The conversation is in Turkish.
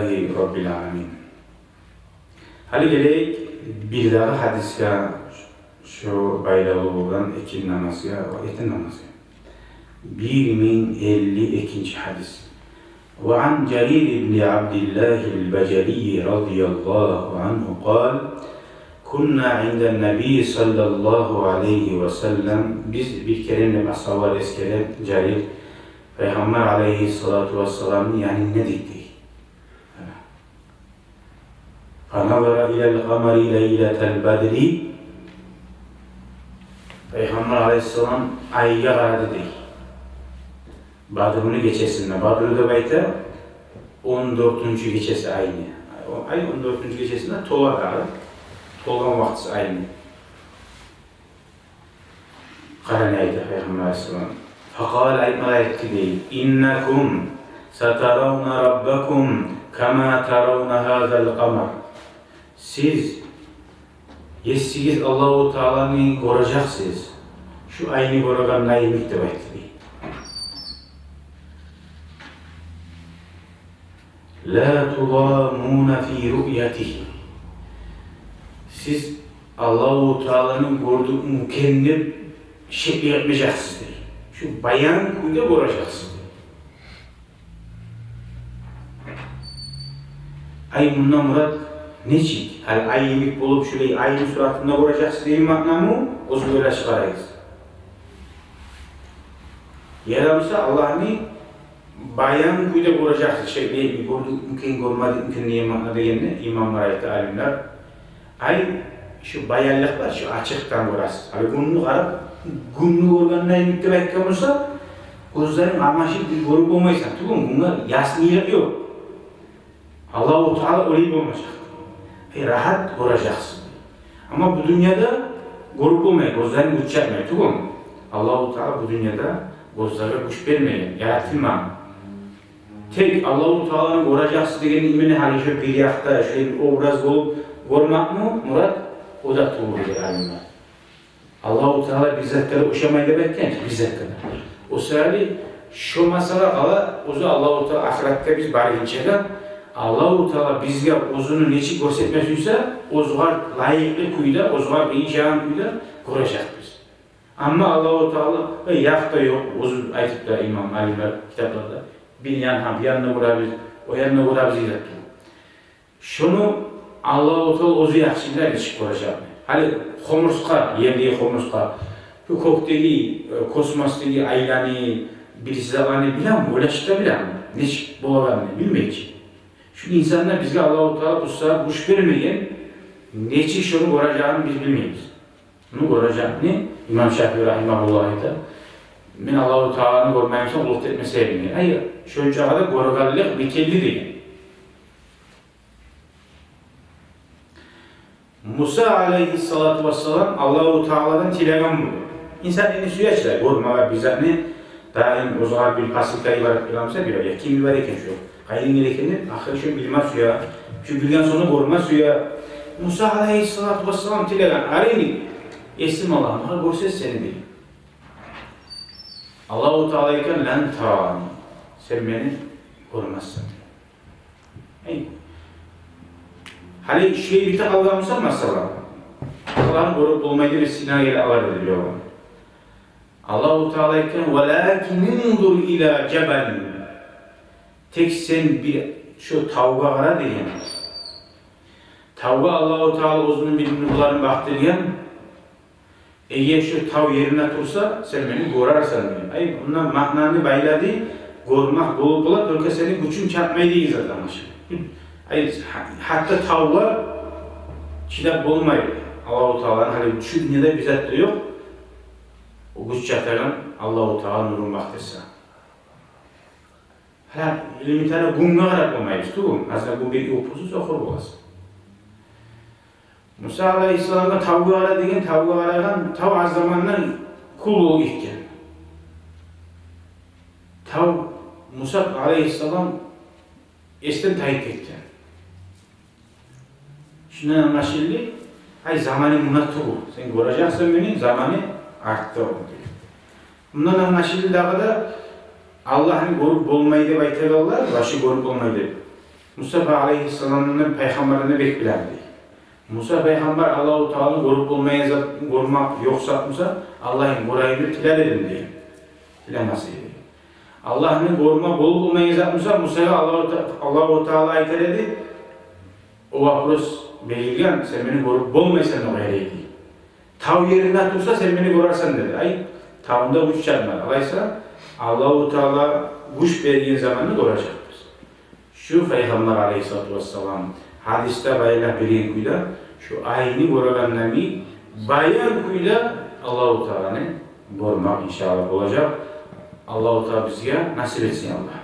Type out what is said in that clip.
Rabbil Alamin. Hali gerek bir daha hadisga şu bayralıdan ekin namazga ve etin namazga. 1052 hadis. Ve an Cerir ibn Abdullah el-Bajali radıyallahu anhu قال كنا عند النبي sallallahu aleyhi ve sellem, biz bir kerimle ashabar eskere Cerir Peygamber aleyhissalatu vesselam yani ne dedik? فَنَظَرَ اِلَى الْقَمَرِ لَيْلَةَ الْبَدْرِ Peygamber aleyhisselam ayya aradı değil. Badr'ını geçesinde. Badr'da bayta 14. geçesi aynı. Ay 14. geçesinde tola aradı. Tolan vakti aynı. Karanaydı Peygamber aleyhisselam. فَقَالَ ayma etti değil. اِنَّكُمْ سَتَرَوْنَ رَبَّكُمْ كَمَا تَرَوْنَ هَذَا الْقَمَرِ Siz Allahu Teala'nı görecəksiniz. Şu ayını görədən nəyimik deməkdir. La tudamuna fi ru'yatihi. Siz Allahu Teala'nın gördüğü mükemmel şey yapmayacaksınız. Şu bayan kuyda görəcəksiniz. Ay bundan murat neçik? Hal ayımik bulup şöyle ayın suratında vuracaksın değil mi anlamı? O zaman öyle çıkarayız. Yaramışsa Allah'ını bayan kuyda vuracaksın. Şey değil mi? Mümkün görmedi, mümkün niye makna diyene imamlar ayette alimler. Ay şu bayanlık var, şu açıktan vurasın. Abi günlük arap, günlük organına emikte bekliyorsa gözlerin amaçlı bir görüp olmaysan. Tukun bunlar yasniyet yok. Allah-u Teala öyle olmayacak. Rahat göreceksin. Ama bu dünyada görüp olmayacak, gözlerini güç yapmayacak. Allah-u Teala bu dünyada gözlere güç vermeyecek, yaratılma. Tek Allah-u Teala'nın göreceksin degen imeni hali şu bir yakta, şöyle bir obraz olup görmek mi? Murat, o da tuğrudur alimler. Allah-u Teala bizzetlere uşamayı demekken ki bizzetlere. O sırada şu masala kala, o zaman Allah-u Teala ahirette biz bari geçelim. Allah-u Teala bizge ozunu neçi görsetmesiyse, ozuğar layıklı kuyda, ozuğar iyicağın kuyda görecek biz. Ama Allah-u Teala yakta yok, ozu aytıp da imam, alimler kitaplarda bir yanına vurabilir, o yanına vurabilir yaptı. Şunu Allah-u Teala ozu yakşinler neçik görecek. Hali homurska, yerliği homurska, şu kokteli, kosmosteli, aylanı, birisi zamanı bilen mi? Öyle çıta bilen mi? Neçik bulalarını bilmeyecek. Şu insanlar bizge Allah-u Teala bu saat kuş vermeyen neçi şunu göreceğini biz bilmeyiz. Bunu göreceğini İmam Şafii Rahimahullah'ta ben Allah-u Teala'nı görmeyimsen uluht etmesi evine. Hayır, şöyle çağda görügallik bitelli değil. Musa aleyhissalatu vesselam Allah-u Teala'dan tilegan buldu. İnsan elini suya çılar, görmeye bizzatını daim o zaman bir pasilka ibaret bilamsa bir öyle. Kim ibaret şu? Gayrın gerekeni, ahir şu bilmez suya, şu bilgen sonu görmez suya. Musa aleyhissalatu vesselam tilegan, arayın, esim Allah'ım, görses seni değil. Allah-u Teala'yken lan tarani, sen beni görmezsen. Hali şey bir tek algılamışsan mesela, Allah'ın görüp olmayı bir sinayeli alar ediliyor. Allah-u Teala'yken وَلَاكِنْ اِنْظُرْ اِلَى جَبَلٍ Tek sen bir şu tavuğa kara diyen. Tavuğa Allah-u Teala uzunun bir nurların baktırgen. Eğer şu tav yerine tursa sen beni görersen diyen. Ay bundan maknanı bayladı. Görmek bulup ola çünkü seni güçün çarpmayı değil zaten. Ay hatta tavuğa çilep olmayı. Allah-u Teala'nın hali şu dünyada bizzat da yok. O güç çataran Allah-u Teala nurun baktırsa. Hala bir tane gunga kadar olmayız, tuğum. Aslında bu bir opusuz okur olasın. Musa Aleyhisselam'da tavuğu aradıkken, tavuğu arayan tav az zamandan kul iken. Tav Musa Aleyhisselam esten tayyip etti. Şundan anlaşıldı, ay zamanı buna tuğu. Sen göreceksin beni, zamanı arttı oldu. Bundan anlaşıldı da kadar Allah'ın görüp olmayı da baytarlarlar, başı görüp olmayı da. Mustafa Aleyhisselam'ın peygamberini bek bilendi. Musa peygamber Allah-u Teala'nın korup korumak yok satmışsa Allah'ın korayını tilal edin diye. Tilemesi diye. Allah'ın koruma bol bulmayı zatmışsa Musa'ya Allah-u Teala ayteledi. O vapurus belirgen sen beni korup bulmaysan o gayrıydı. Tav yerinde dursa sen beni korarsan dedi. Ay tavında kuş çarpmadı. Alaysa Allah-u Teala kuş verdiğin zamanı koracaktır. Şu Peygamber Aleyhisselatü Vesselam hadiste bayana birin kuyda şu aynı koraganlarını bayan kuyda Allah-u Teala'nın korumak inşallah olacak. Allah-u Teala bize nasip etsin Allah.